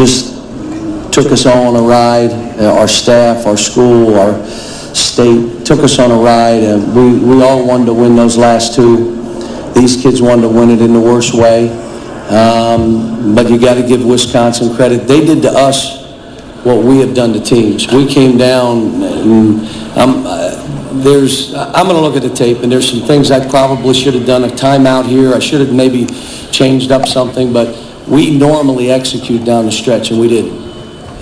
just took us all on a ride. Our staff, our school, our state took us on a ride, and we all wanted to win those last two. These kids wanted to win it in the worst way, but you got to give Wisconsin credit. They did to us what we have done to teams. We came down, and I'm going to look at the tape, and there's some things I probably should have done, a timeout here. I should have maybe changed up something, but we normally execute down the stretch, and we didn't.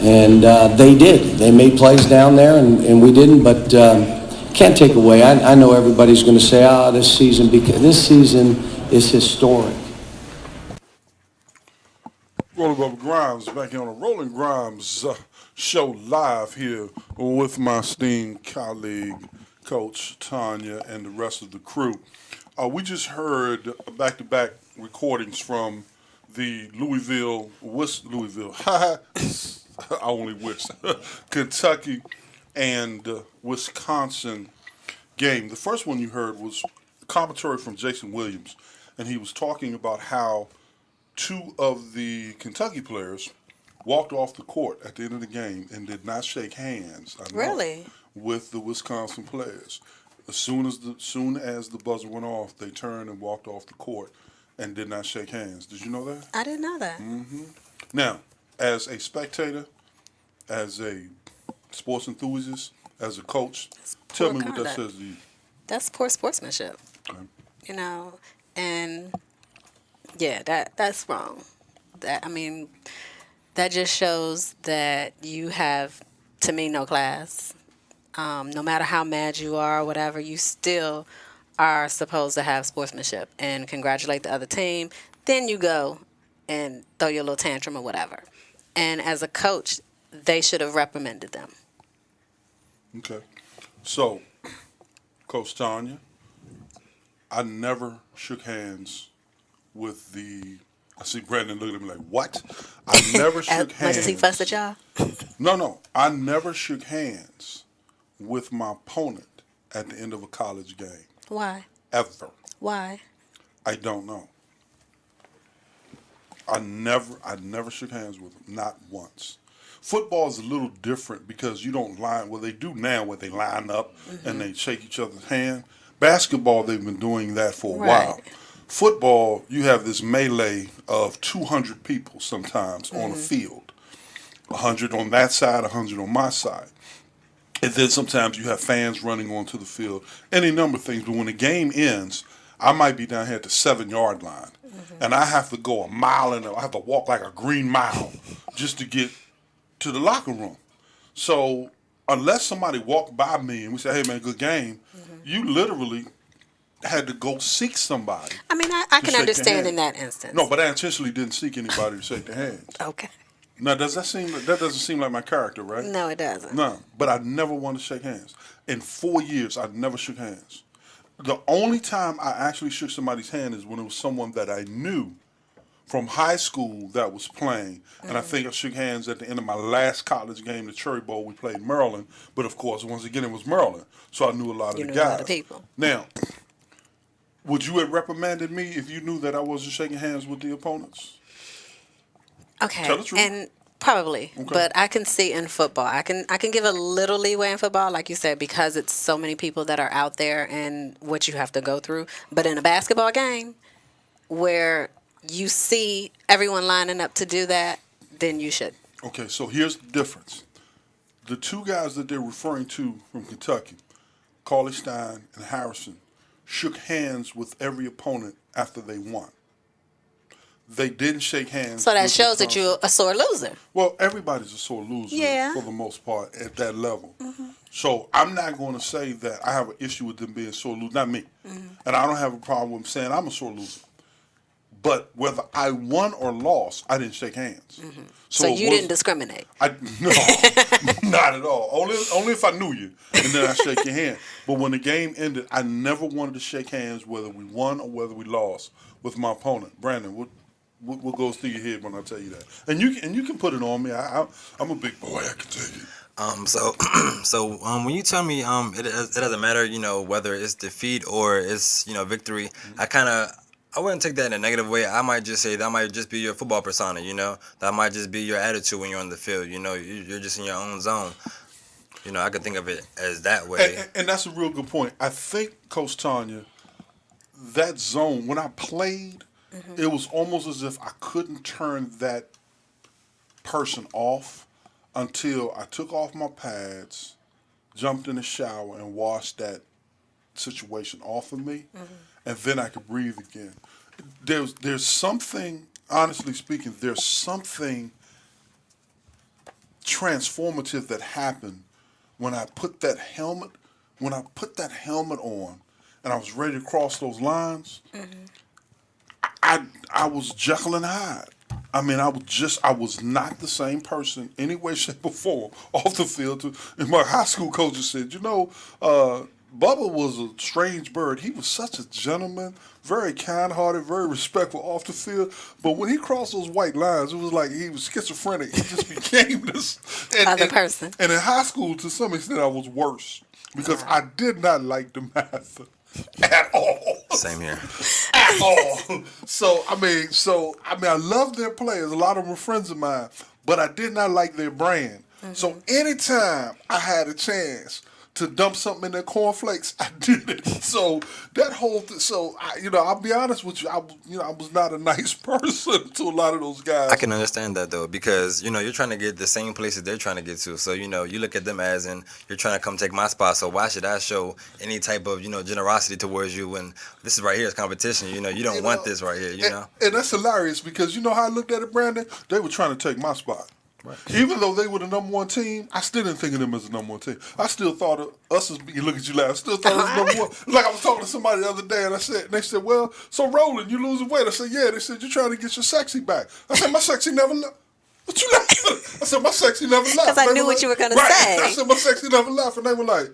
And they did. They made plays down there, and we didn't, but can't take away. I know everybody's going to say, this season is historic. Roland Grimes back here on the Roland Grimes show live here with my esteemed colleague, Coach Tanya, and the rest of the crew. We just heard back-to-back recordings from the I only wish, Kentucky and Wisconsin game. The first one you heard was commentary from Jason Williams, and he was talking about how two of the Kentucky players walked off the court at the end of the game and did not shake hands. Really? With the Wisconsin players. As soon as the buzzer went off, they turned and walked off the court and did not shake hands. Did you know that? I didn't know that. Mm-hmm. Now, as a spectator, as a sports enthusiast, as a coach, tell me what that says to you. That's poor sportsmanship. Okay. You know, and yeah, that's wrong. That just shows that you have, to me, no class. No matter how mad you are or whatever, you still are supposed to have sportsmanship and congratulate the other team. Then you go and throw your little tantrum or whatever. And as a coach, they should have reprimanded them. Okay. So, Coach Tanya, I never shook hands with I see Brandon looking at me like, what? I never shook hands. Much as he fussed at y'all? No. I never shook hands with my opponent at the end of a college game. Why? Ever. Why? I don't know. I never shook hands with them, not once. Football is a little different because you don't they do now where they line up and they shake each other's hand. Basketball, they've been doing that for a while. Football, you have this melee of 200 people sometimes on a field. 100 on that side, 100 on my side. And then sometimes you have fans running onto the field, any number of things. But when the game ends, I might be down here at the 7-yard line, and I have to go a mile, and I have to walk like a green mile just to get to the locker room. So unless somebody walked by me and we said, hey, man, good game, you literally had to go seek somebody. I mean, I can understand in that instance. No, but I intentionally didn't seek anybody to shake their hands. Okay. Now, that doesn't seem like my character, right? No, it doesn't. No, but I never wanted to shake hands. In 4 years, I never shook hands. The only time I actually shook somebody's hand is when it was someone that I knew from high school that was playing. And I think I shook hands at the end of my last college game, the Cherry Bowl. We played Maryland. But, of course, once again, it was Maryland. So I knew a lot of the guys. A lot of people. Now, would you have reprimanded me if you knew that I wasn't shaking hands with the opponents? Okay. Tell the truth. And probably, but I can see in football, I can give a little leeway in football, like you said, because it's so many people that are out there and what you have to go through. But in a basketball game, where you see everyone lining up to do that, then you should. Okay, so here's the difference. The two guys that they're referring to from Kentucky, Cauley Stein and Harrison, shook hands with every opponent after they won. They didn't shake hands. So that shows that you're a sore loser. Well, everybody's a sore loser for the most part at that level. So I'm not going to say that I have an issue with them being sore losers. Not me. And I don't have a problem with them saying I'm a sore loser. But whether I won or lost, I didn't shake hands. So you didn't discriminate? No, not at all. Only if I knew you, and then I shake your hand. But when the game ended, I never wanted to shake hands whether we won or whether we lost with my opponent. Brandon, what goes through your head when I tell you that? And you can put it on me. I'm a big boy. I can take it. So when you tell me it doesn't matter, whether it's defeat or it's victory, I wouldn't take that in a negative way. I might just say that might just be your football persona, That might just be your attitude when you're on the field, You're just in your own zone. I could think of it as that way. And that's a real good point. I think, Coach Tanya, that zone, when I played, it was almost as if I couldn't turn that person off until I took off my pads, jumped in the shower, and washed that situation off of me, and then I could breathe again. There's something, honestly speaking, there's something transformative that happened when I put that helmet on and I was ready to cross those lines. I was Jekyll and Hyde. I mean, I was not the same person any way, shape, or form off the field. And my high school coaches said, Bubba was a strange bird. He was such a gentleman, very kind-hearted, very respectful off the field. But when he crossed those white lines, it was like he was schizophrenic. He just became this Other person. And in high school, to some extent, I was worse because I did not like the math at all. Same here. At all. So I love their players. A lot of them were friends of mine, but I did not like their brand. So anytime I had a chance to dump something in their cornflakes, I did it. So that whole I'll be honest with you, I was not a nice person to a lot of those guys. I can understand that though, because you're trying to get the same places they're trying to get to. So you look at them as in you're trying to come take my spot. So why should I show any type of generosity towards you when this is right here is competition? You don't want this right here. And that's hilarious because you know how I looked at it, Brandon. They were trying to take my spot. Right. Even though they were the number one team, I still didn't think of them as the number one team. I still thought of us as, you look at you laugh, I still thought of us as number one. Like I was talking to somebody the other day and they said, well, so Roland, you losing weight? I said, yeah. They said, you're trying to get your sexy back. I said, my sexy never left. What you laughing? I said, my sexy never left. Because I knew what you were going to say. I said, my sexy never left. And they were like,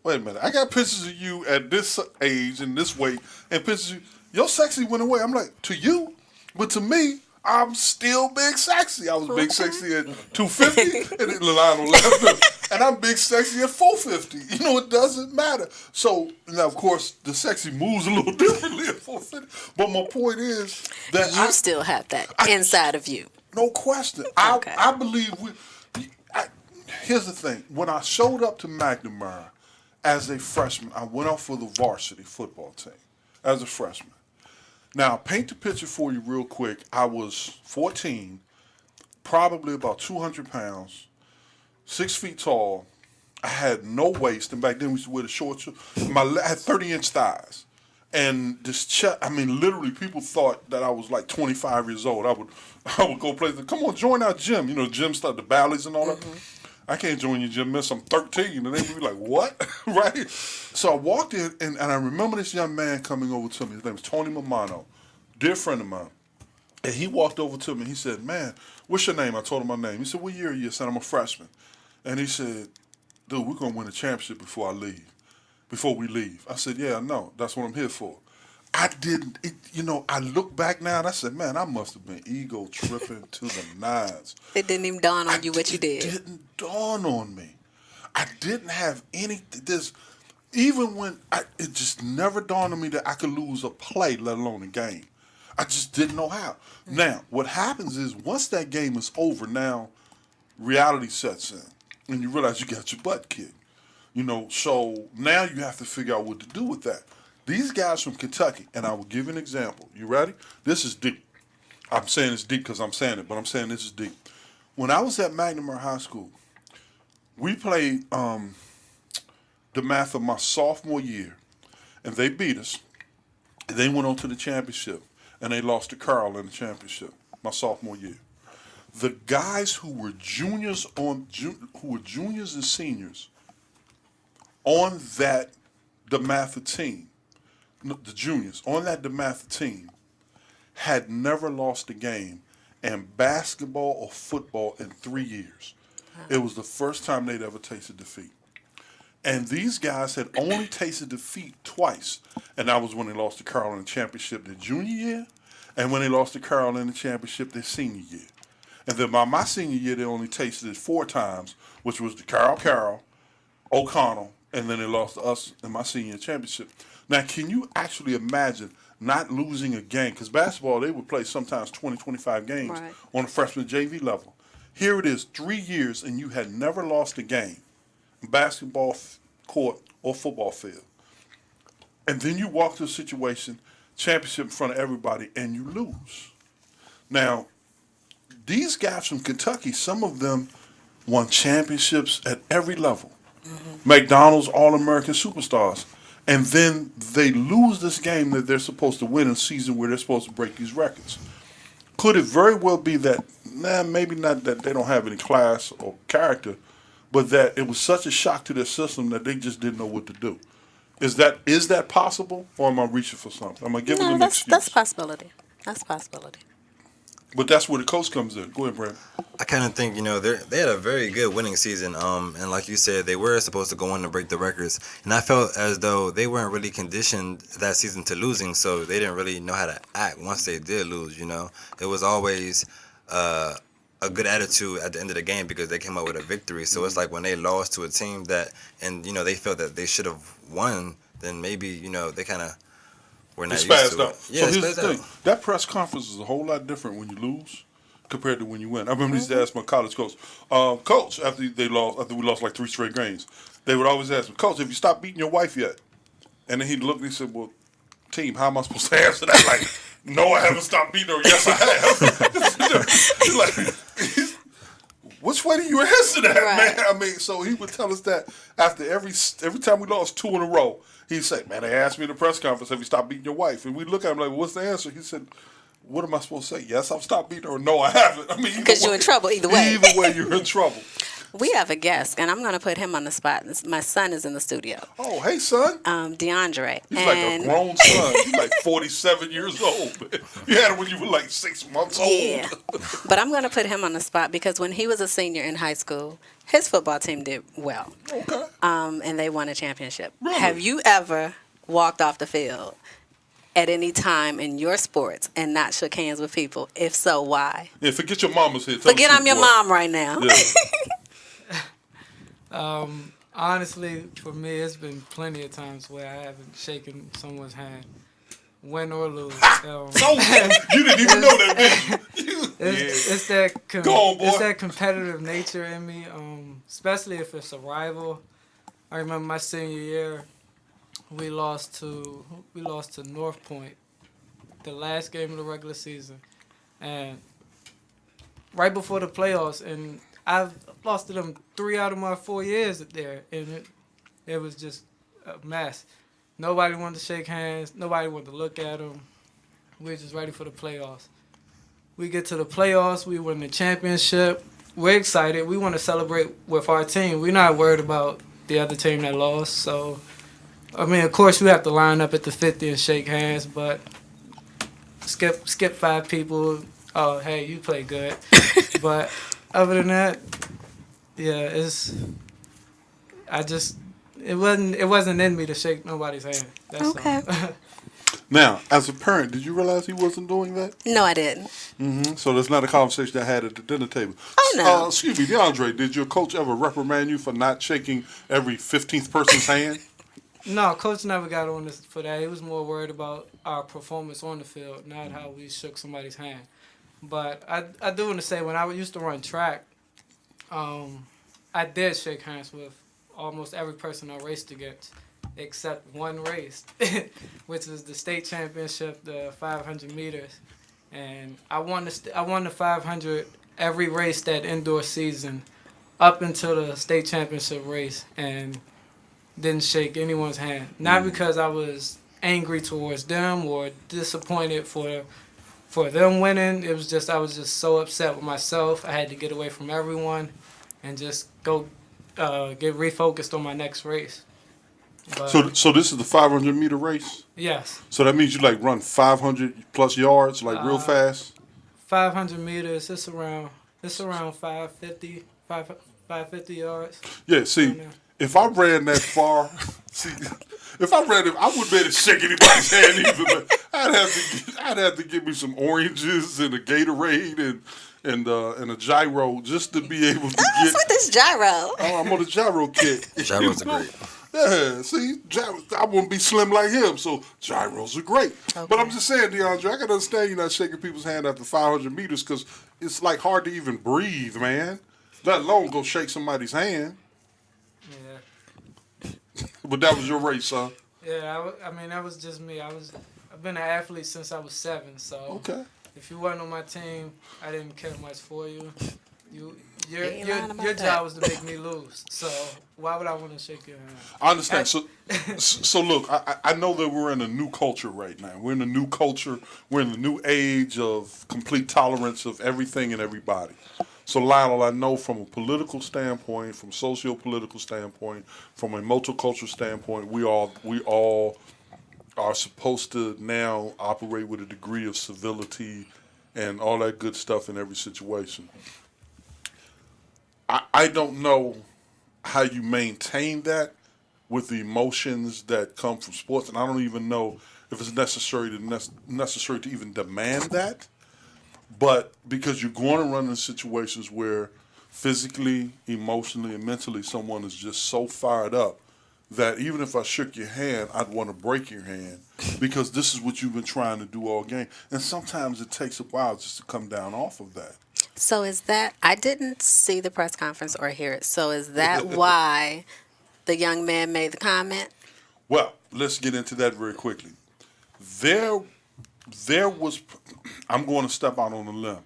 wait a minute, I got pictures of you at this age and this weight and pictures of you. Your sexy went away. I'm like, to you? But to me, I'm still big sexy. I was big sexy at 250, and then Lilano left, and I'm big sexy at 450. It doesn't matter. So now, of course, the sexy moves a little differently at 450. But my point is that you still have that inside of you. No question. Okay. I believe here's the thing. When I showed up to McNamara as a freshman, I went off for the varsity football team as a freshman. Now, paint the picture for you real quick. I was 14, probably about 200 pounds, 6 feet tall. I had no waist, and back then we used to wear the shorts. I had 30-inch thighs. And this chest, literally people thought that I was like 25 years old. I would go play, come on, join our gym. Gym stuff, the ballets and all that. I can't join your gym, miss. I'm 13. And they would be like, what? Right? So I walked in, and I remember this young man coming over to me. His name was Tony Mamano, dear friend of mine. And he walked over to me. He said, man, what's your name? I told him my name. He said, what year are you? I said, I'm a freshman. And he said, dude, we're going to win a championship before we leave. I said, yeah, I know. That's what I'm here for. I didn't, I look back now and I said, man, I must have been ego tripping to the nines. It didn't even dawn on you what you did. It didn't dawn on me. I didn't have any, even when, it just never dawned on me that I could lose a play, let alone a game. I just didn't know how. Now, what happens is once that game is over, now reality sets in and you realize you got your butt kicked. So now you have to figure out what to do with that. These guys from Kentucky, and I will give you an example. You ready? This is deep. I'm saying it's deep because I'm saying it, but I'm saying this is deep. When I was at McNamara High School, we played the math of my sophomore year, and they beat us. They went on to the championship, and they lost to Carl in the championship my sophomore year. The guys who were juniors and seniors on that DeMatha team, the juniors on that DeMatha team, had never lost a game in basketball or football in 3 years. It was the first time they'd ever tasted defeat. And these guys had only tasted defeat twice, and that was when they lost to Carl in the championship their junior year, and when they lost to Carl in the championship their senior year. And then by my senior year, they only tasted it 4 times, which was the Carl, O'Connell, and then they lost to us in my senior championship. Now, can you actually imagine not losing a game. Because basketball, they would play sometimes 20, 25 games Right. on a freshman JV level. Here it is, 3 years, and you had never lost a game, basketball court or football field. And then you walk to a situation, championship in front of everybody, and you lose. Now, these guys from Kentucky, some of them won championships at every level. McDonald's All-American superstars. And then they lose this game that they're supposed to win in a season where they're supposed to break these records. Could it very well be that, maybe not that they don't have any class or character, but that it was such a shock to their system that they just didn't know what to do? Is that possible, or am I reaching for something? Am I giving them an excuse? That's a possibility. That's a possibility. But that's where the coach comes in. Go ahead, Brad. I kind of think, they had a very good winning season. And like you said, they were supposed to go on to break the records. And I felt as though they weren't really conditioned that season to losing, so they didn't really know how to act once they did lose, It was always a good attitude at the end of the game because they came up with a victory. So it's like when they lost to a team that, and, they felt that they should have won, then maybe, they kind of were not used Spazzed to out. it. So Yeah, here's spazzed the out. thing. That press conference is a whole lot different when you lose compared to when you win. I remember I used to ask my college coach, Coach, after we lost like 3 straight games, they would always ask me, Coach, have you stopped beating your wife yet? And then he'd look and he said, well, team, how am I supposed to answer that? Like, no, I haven't stopped beating her. Yes, I have. He's like, which way do you answer that, Right. man? I mean, so he would tell us that after every time we lost 2 in a row, he'd say, man, they asked me in the press conference, have you stopped beating your wife? And we'd look at him like, well, what's the answer? He said, what am I supposed to say? Yes, I've stopped beating her, or no, I haven't. I mean, Because you're in trouble either way. Either way, you're in trouble. We have a guest, and I'm going to put him on the spot. My son is in the studio, Oh, hey, son. DeAndre. He's like a grown son. He's like 47 years old. You had him when you were like 6 months old. Yeah. But I'm going to put him on the spot because when he was a senior in high school, his football team did well. Okay. And they won a championship. Really? Have you ever walked off the field at any time in your sports and not shook hands with people? If so, why? Yeah, forget your mama's here. Tell Forget the I'm your truth, boy. mom right now. Yeah. Honestly, for me, it's been plenty of times where I haven't shaken someone's hand, win or lose. So, you didn't even know that, did you? It's that Go on, boy. it's that competitive nature in me, especially if it's a rival. I remember my senior year, we lost to North Point, the last game of the regular season, and right before the playoffs, and I've lost to them 3 out of my 4 years there, and it was just a mess. Nobody wanted to shake hands. Nobody wanted to look at them. We were just ready for the playoffs. We get to the playoffs. We win the championship. We're excited. We want to celebrate with our team. We're not worried about the other team that lost. So, I mean, of course, we have to line up at the 50 and shake hands, but skip 5 people. Oh, hey, you play good. But other than that, yeah, it wasn't in me to shake nobody's hand. That's Okay. all. Now, as a parent, did you realize he wasn't doing that? No, I didn't. So that's not a conversation I had at the dinner table. Oh, no. Excuse me, DeAndre, did your coach ever reprimand you for not shaking every 15th person's hand? No, coach never got on this for that. He was more worried about our performance on the field, not how we shook somebody's hand. But I do want to say, when I used to run track, I did shake hands with almost every person I raced against, except one race, which was the state championship, the 500 meters. And I won the 500 every race that indoor season up until the state championship race, and didn't shake anyone's hand. Not because I was angry towards them or disappointed for them winning. It was just I was just so upset with myself. I had to get away from everyone and just go get refocused on my next race. But, So this is the 500-meter race? yes, So that means you like run 500 plus yards, like real fast? 500 meters. It's around 550 yards. Yeah, see, if I ran that far, I wouldn't be able to shake anybody's hand either. But I'd have to give me some oranges and a Gatorade and a gyro just to be able to What's get. with this gyro? Oh, I'm on a gyro kick. Gyros are great. Yeah, see, I wouldn't be slim like him, so gyros are great. But I'm just saying, DeAndre, I can understand you not shaking people's hand after 500 meters because it's like hard to even breathe, man. Let alone go shake somebody's hand. Yeah. But that was your race, huh? Yeah, I mean, that was just me. I've been an athlete since I was 7, so Okay. if you weren't on my team, I didn't care much for you. Ain't lying about Your that. job was to make me lose. So why would I want to shake your hand? I understand. So look, I know that we're in a new culture right now. We're in a new culture. We're in the new age of complete tolerance of everything and everybody. So Lionel, I know from a political standpoint, from socio-political standpoint, from a multicultural standpoint, we all are supposed to now operate with a degree of civility and all that good stuff in every situation. I don't know how you maintain that with the emotions that come from sports, and I don't even know if it's necessary to even demand that. But because you're going to run into situations where physically, emotionally, and mentally someone is just so fired up that even if I shook your hand, I'd want to break your hand because this is what you've been trying to do all game. And sometimes it takes a while just to come down off of that. So is that, I didn't see the press conference or hear it. So is that why the young man made the comment? Well, let's get into that very quickly. There was, I'm going to step out on a limb.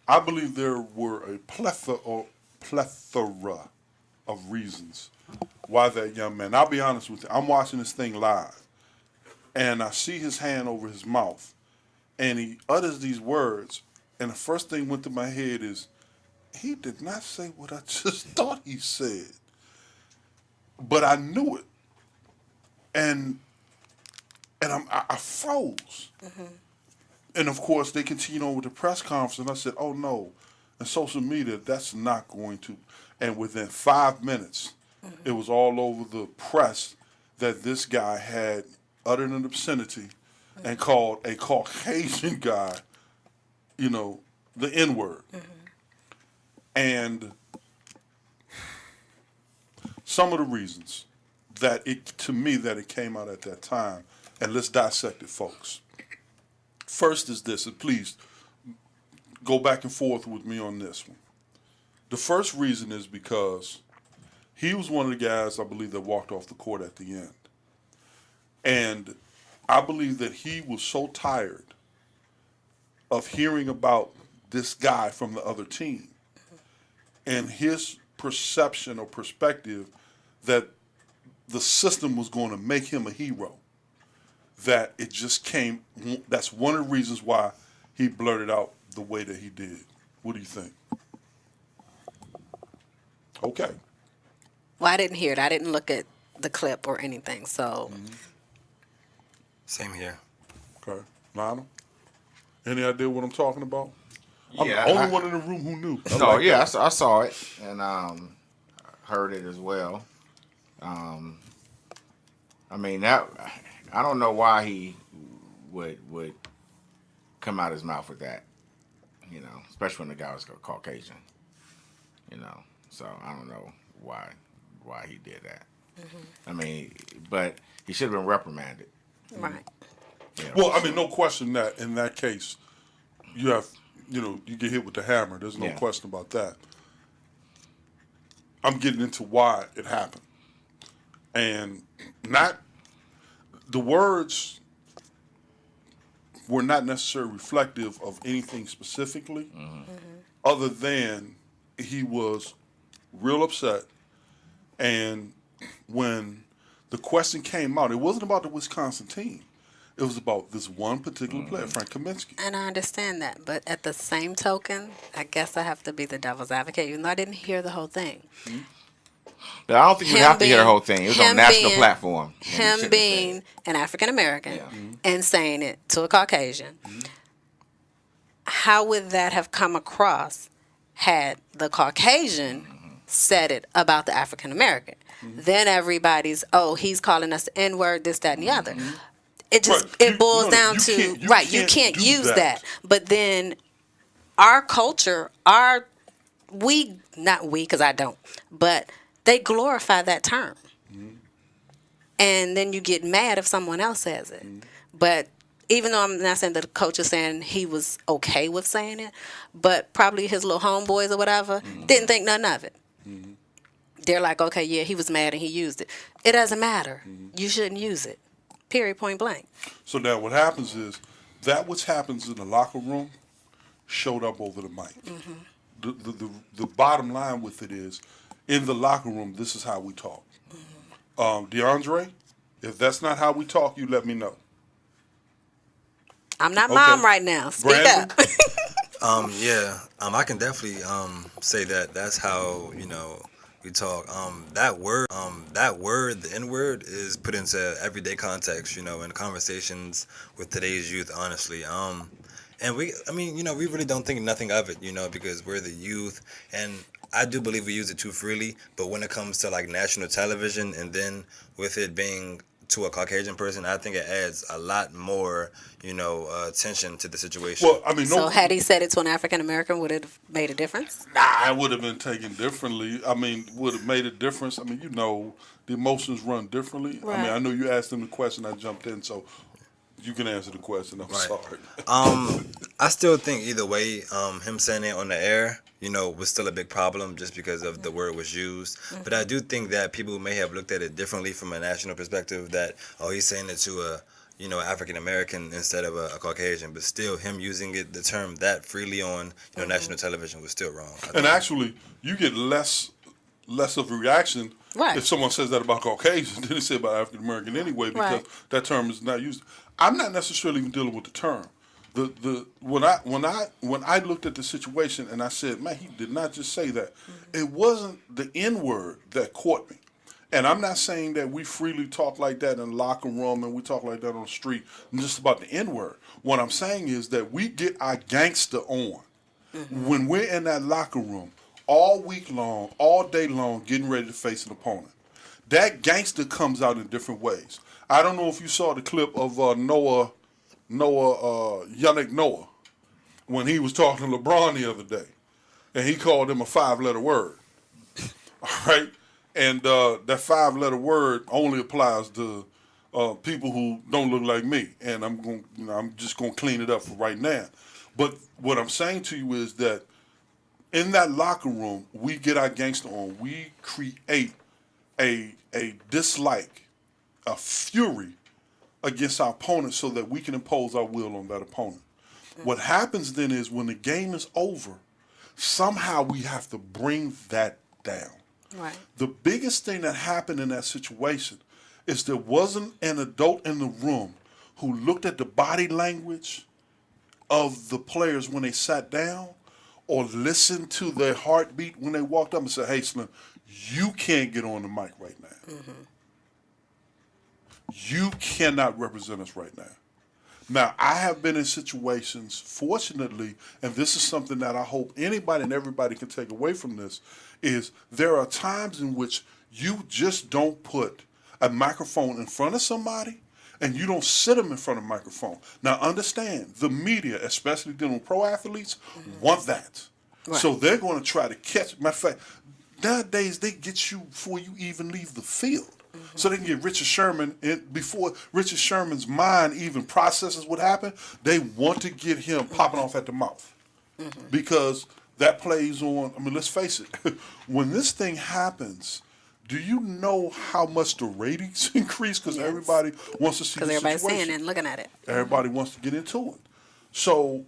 I believe there were a plethora of reasons why that young man. I'll be honest with you. I'm watching this thing live, and I see his hand over his mouth, and he utters these words, and the first thing went through my head is, he did not say what I just thought he said, but I knew it, and I froze. And of course, they continued on with the press conference, and I said, "Oh no!" And social media, that's not going to. And within 5 minutes, it was all over the press that this guy had uttered an obscenity and called a Caucasian guy, the N word. And some of the reasons that it came out at that time, and let's dissect it, folks. First is this, and please go back and forth with me on this one. The first reason is because he was one of the guys, I believe, that walked off the court at the end. And I believe that he was so tired of hearing about this guy from the other team and his perception or perspective that the system was going to make him a hero, that it just came. That's one of the reasons why he blurted out the way that he did. What do you think? Okay. Well, I didn't hear it. I didn't look at the clip or anything. So Same here. Okay. Lionel? Any idea what I'm talking about? Yeah, I'm the only one in the room who knew. I saw it and heard it as well. I mean that. I don't know why he would come out his mouth with that. Especially when the guy was Caucasian. So I don't know why he did that. I mean, but he should have been reprimanded. right. Well, I mean, no question that in that case, you get hit with the hammer. There's no Yeah. question about that. I'm getting into why it happened. And the words were not necessarily reflective of anything specifically, other than he was real upset. And when the question came out, it wasn't about the Wisconsin team. It was about this one particular player, Frank Kaminsky. And I understand that. But at the same token, I guess I have to be the devil's advocate, even though I didn't hear the whole thing. But I don't think you Him have to hear the being- whole thing. It was him on national being- platform. and he shouldn't Him have being said an African American Yeah. and saying it to a Caucasian, how would that have come across had the Caucasian said it about the African American? Then everybody's, he's calling us the N-word, this, that, and the other. It just Right. it boils down you to can't you can't do use that. that. But then our culture, not we because I don't, but they glorify that term. and then you get mad if someone else says it. But even though I'm not saying that the coach is saying he was okay with saying it, but probably his little homeboys or whatever didn't think nothing of it. They're like, okay, yeah, he was mad and he used it. It doesn't matter. You shouldn't use it. Period, point blank. So now what happens is that what happens in the locker room showed up over the mic. The bottom line with it is, in the locker room, this is how we talk. DeAndre, if that's not how we talk, you let me know. I'm not Okay. mom right now. Speak Brandon? up. I can definitely say that that's how we talk. That word, the N word, is put into everyday context. In conversations with today's youth, honestly. And we really don't think nothing of it. Because we're the youth, and I do believe we use it too freely. But when it comes to like national television, and then with it being to a Caucasian person, I think it adds a lot more, attention to the situation. Well, I mean, So had he said it to an African American, would it have made a difference? Nah, it would have been taken differently. I mean, would have made a difference. I mean, the emotions run differently. I mean, Right. I know you asked him the question, I jumped in, so you can answer the question. I'm Right. sorry. I still think either way, him saying it on the air, was still a big problem just because of the word was used. But I do think that people may have looked at it differently from a national perspective. That he's saying it to a African American instead of a Caucasian. But still, him using the term that freely on national television was still wrong. I And think. actually, you get less of a reaction Right. if someone says that about Caucasian than they say about African American anyway, because Right. that term is not used. I'm not necessarily even dealing with the term. When I looked at the situation and I said, man, he did not just say that. It wasn't the N word that caught me. And I'm not saying that we freely talk like that in the locker room and we talk like that on the street, just about the N word. What I'm saying is that we get our gangster on when we're in that locker room all week long, all day long, getting ready to face an opponent. That gangster comes out in different ways. I don't know if you saw the clip of Yannick Noah, when he was talking to LeBron the other day, and he called him a 5-letter word. All right, and that 5-letter word only applies to people who don't look like me, and I'm just gonna clean it up for right now. But what I'm saying to you is that in that locker room, we get our gangster on. We create a dislike, a fury against our opponent so that we can impose our will on that opponent. What happens then is when the game is over, somehow we have to bring that down. Right. The biggest thing that happened in that situation is there wasn't an adult in the room who looked at the body language of the players when they sat down or listened to their heartbeat when they walked up and said, hey, Slim, you can't get on the mic right now. You cannot represent us right now. Now, I have been in situations, fortunately, and this is something that I hope anybody and everybody can take away from this, is there are times in which you just don't put a microphone in front of somebody and you don't sit them in front of a microphone. Now, understand, the media, especially dealing with pro athletes, want that. Right. So they're going to try to catch. Matter of fact, nowadays they get you before you even leave the field. So they can get Richard Sherman in before Richard Sherman's mind even processes what happened. They want to get him popping off at the mouth because that plays on. I mean, let's face it. When this thing happens, do you know how much the ratings increase? Because Yes. everybody wants to see the Because everybody's situation. seeing it and looking at it. Everybody wants to get into it. So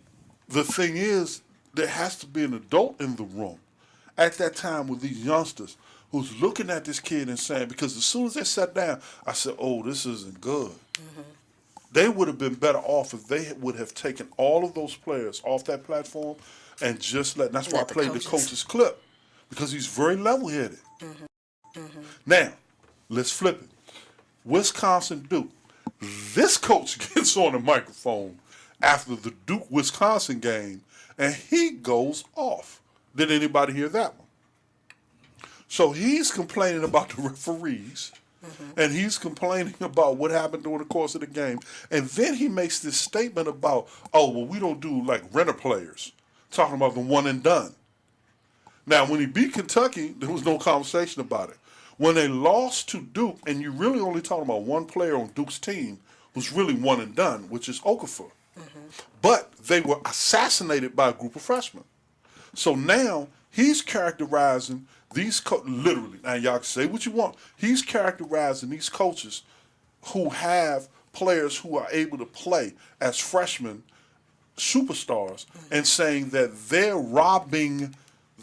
the thing is, there has to be an adult in the room at that time with these youngsters who's looking at this kid and saying, because as soon as they sat down, I said, oh, this isn't good. They would have been better off if they would have taken all of those players off that platform and just let, that's why I Let the played the coaches. coach's clip, because he's very level-headed. Now, let's flip it. Wisconsin Duke. This coach gets on the microphone after the Duke-Wisconsin game, and he goes off. Did anybody hear that one? So he's complaining about the referees, and he's complaining about what happened during the course of the game. And then he makes this statement about, oh, well, we don't do like renter players, talking about the one and done. Now, when he beat Kentucky, there was no conversation about it. When they lost to Duke, and you're really only talking about one player on Duke's team who's really one and done, which is Okafor. But they were assassinated by a group of freshmen. So now he's characterizing these literally. Now y'all can say what you want. He's characterizing these coaches who have players who are able to play as freshmen, superstars, and saying that they're robbing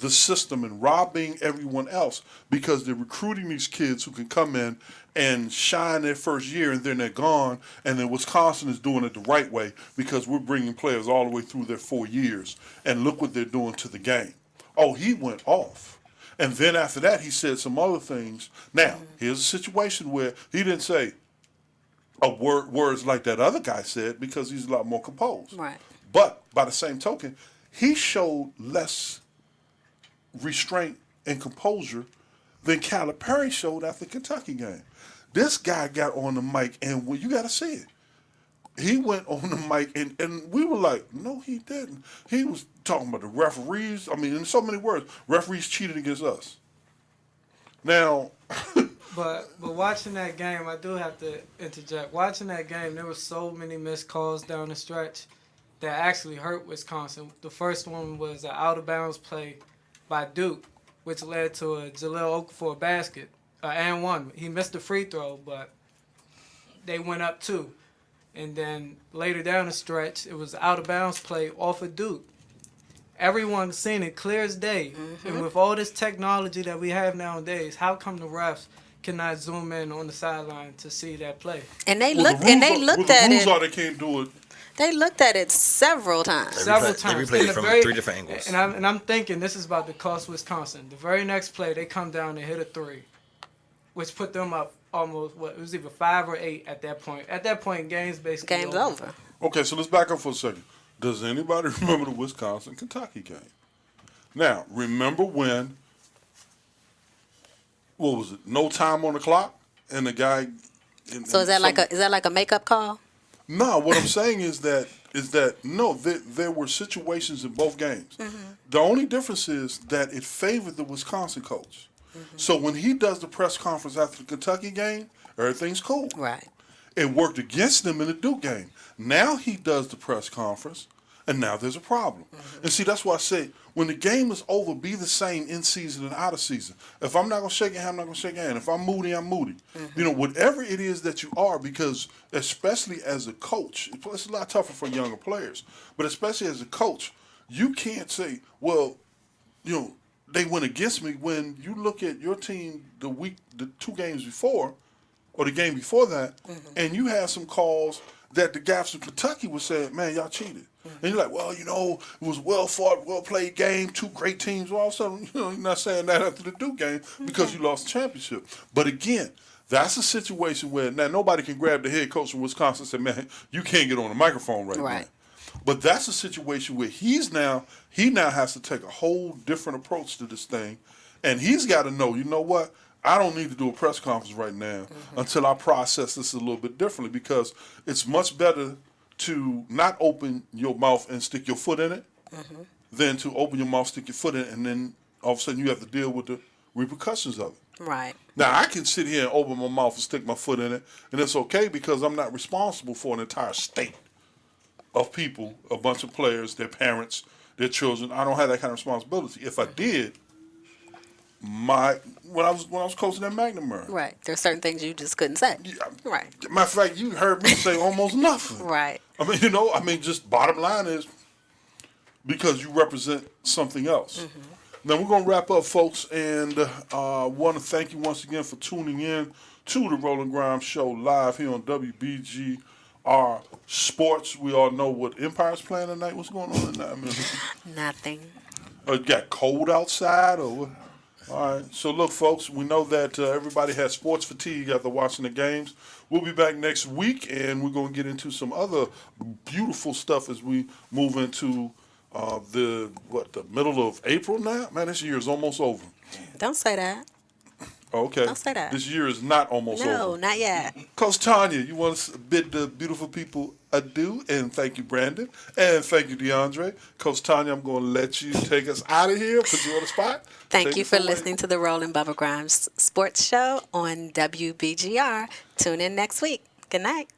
the system and robbing everyone else because they're recruiting these kids who can come in and shine their first year and then they're gone, and then Wisconsin is doing it the right way because we're bringing players all the way through their 4 years, and look what they're doing to the game. Oh, he went off. And then after that, he said some other things. Now, here's a situation where he didn't say words like that other guy said because he's a lot more composed. Right. But by the same token, he showed less restraint and composure than Calipari showed after the Kentucky game. This guy got on the mic, and well, you got to see it. He went on the mic, and we were like, no, he didn't. He was talking about the referees. I mean, in so many words, referees cheated against us. Now, But watching that game, I do have to interject. Watching that game, there were so many missed calls down the stretch that actually hurt Wisconsin. The first one was an out-of-bounds play by Duke, which led to a Jahlil Okafor basket, and one. He missed the free throw, but they went up 2. And then later down the stretch, it was out-of-bounds play off of Duke. Everyone's seen it clear as day. And with all this technology that we have nowadays, how come the refs cannot zoom in on the sideline to see that play? And they well, looked and they looked at the rules it. are they can't do it. They looked at it several times. Several They times. replayed In it the from 3 different angles. And I'm thinking this is about to cost Wisconsin. The very next play, they come down and hit a 3, which put them up almost, it was either 5 or 8 at that point. At that point, game's basically Game's over. Okay, so let's back up for a second. Does anybody remember the Wisconsin-Kentucky game? Now, remember when, what was it, no time on the clock? And the guy... So is that like a makeup call? No, what I'm saying is that no, there were situations in both games. The only difference is that it favored the Wisconsin coach. So when he does the press conference after the Kentucky game, everything's cool. Right. It worked against them in the Duke game. Now he does the press conference, and now there's a problem. And see, that's why I say, when the game is over, be the same in season and out of season. If I'm not going to shake your hand, I'm not going to shake your hand. If I'm moody, I'm moody. You know, whatever it is that you are, because especially as a coach, it's a lot tougher for younger players, but especially as a coach, you can't say, well, you know, they went against me. When you look at your team the 2 games before, or the game before that, and you had some calls that the guys from Kentucky were saying, man, y'all cheated. And you're like, well, you know, it was well fought, well played game, 2 great teams. Well, all of a sudden, you know, you're not saying that after the Duke game because you lost the championship. But again, that's a situation where now nobody can grab the head coach from Wisconsin and say, man, you can't get on the microphone right now. But that's a situation where he now has to take a whole different approach to this thing, and he's got to know, you know what? I don't need to do a press conference right now until I process this a little bit differently, because it's much better to not open your mouth and stick your foot in it than to open your mouth, stick your foot in it, and then all of a sudden you have to deal with the repercussions of it. Right. Now, I can sit here and open my mouth and stick my foot in it, and it's okay because I'm not responsible for an entire state of people, a bunch of players, their parents, their children. I don't have that kind of responsibility. If I did, when I was coaching at McNamara. Right. There's certain things you just couldn't say. Right. Matter of fact, you heard me say almost nothing. Right. I mean, you know, just bottom line is because you represent something else. Now, we're going to wrap up, folks, and want to thank you once again for tuning in to the Roland Grimes Show live here on WBGR Sports. We all know what Empire's playing tonight. What's going on tonight? Nothing. It got cold outside, or what? All right. So, look, folks, we know that everybody has sports fatigue after watching the games. We'll be back next week, and we're going to get into some other beautiful stuff as we move into the middle of April now? Man, this year is almost over. Don't say that. Okay. Don't say that. This year is not almost No, over. not yet. Coach Tanya, you want to bid the beautiful people adieu? And thank you, Brandon. And thank you, DeAndre. Coach Tanya, I'm going to let you take us out of here, put you on the spot. Thank Take you us for away. listening to the Roland Bubba Grimes Sports Show on WBGR. Tune in next week. Good night.